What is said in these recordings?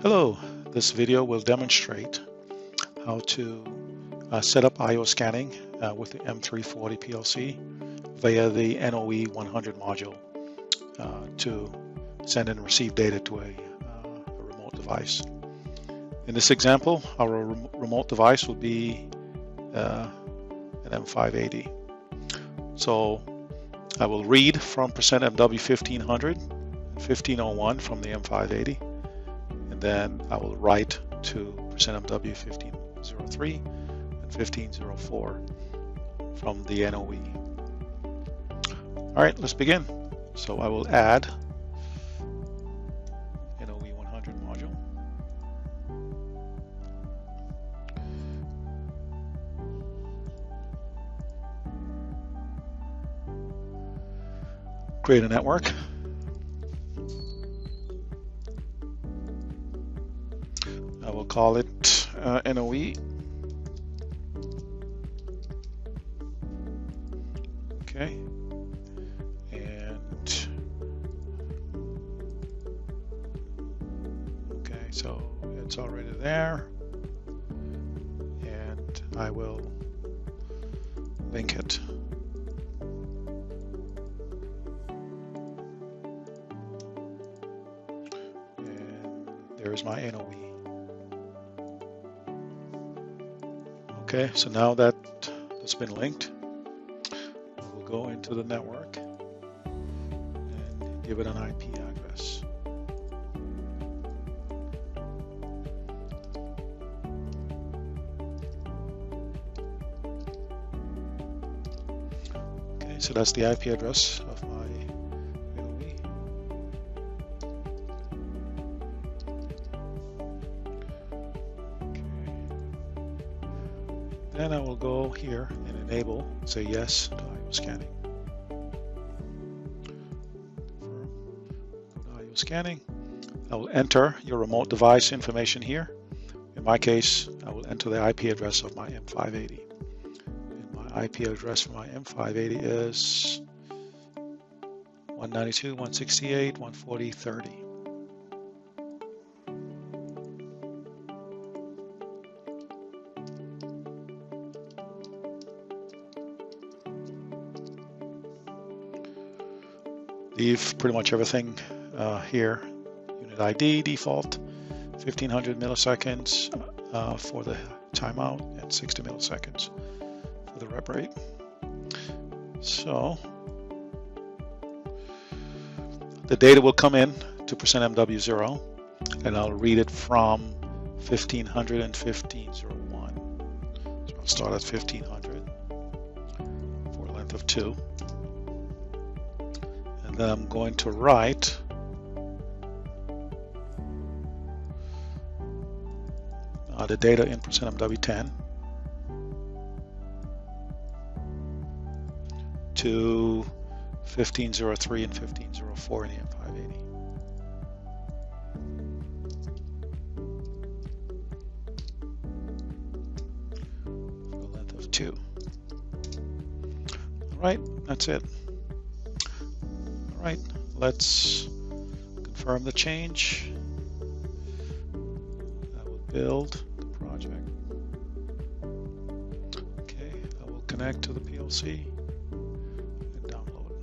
Hello, this video will demonstrate how to set up I/O scanning with the M340 PLC via the NOE 100 module to send and receive data to a remote device. In this example, our remote device will be an M580. So I will read from %MW 1500 and 1501 from the M580. And then I will write to %MW 1503 and 1504 from the NOE. All right, let's begin. So I will add NOE 100 module. Create a network. I will call it NOE. Okay. And okay, so it's already there. And I will link it. And there's my NOE. Okay, so now that it's been linked, we'll go into the network and give it an IP address. Okay, so that's the IP address of my NOE. Then I will go here and enable, say yes to I/O scanning. Confirm. Go to I/O scanning. I will enter your remote device information here. In my case, I will enter the IP address of my M580. And my IP address for my M580 is 192.168.140.30. Leave pretty much everything here. Unit ID default, 1500 milliseconds for the timeout and 60 milliseconds for the rep rate. So the data will come in to %MW0 and I'll read it from 1500 and 1501. So I'll start at 1500 for a length of 2. Then I'm going to write the data in %MW10 to 1503 and 1504 in the M580. For a length of 2. All right, that's it. All right, let's confirm the change. I will build the project. Okay, I will connect to the PLC and download it.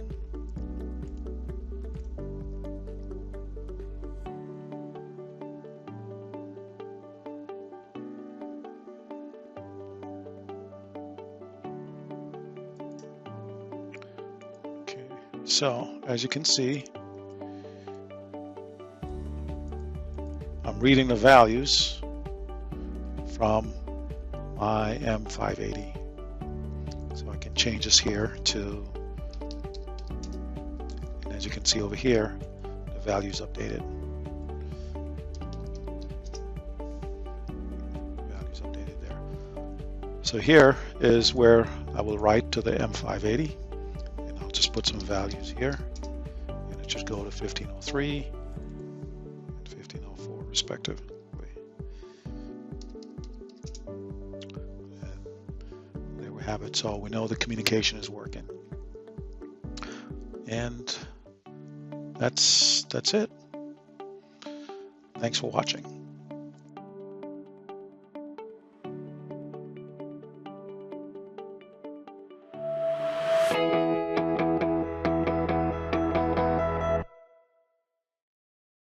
Okay, so as you can see, I'm reading the values from my M580. So I can change this here to, and as you can see over here, the values updated. Values updated there. So here is where I will write to the M580. And I'll just put some values here. And it should go to 1503 and 1504 respectively. Have it, so we know the communication is working, and that's it. Thanks for watching.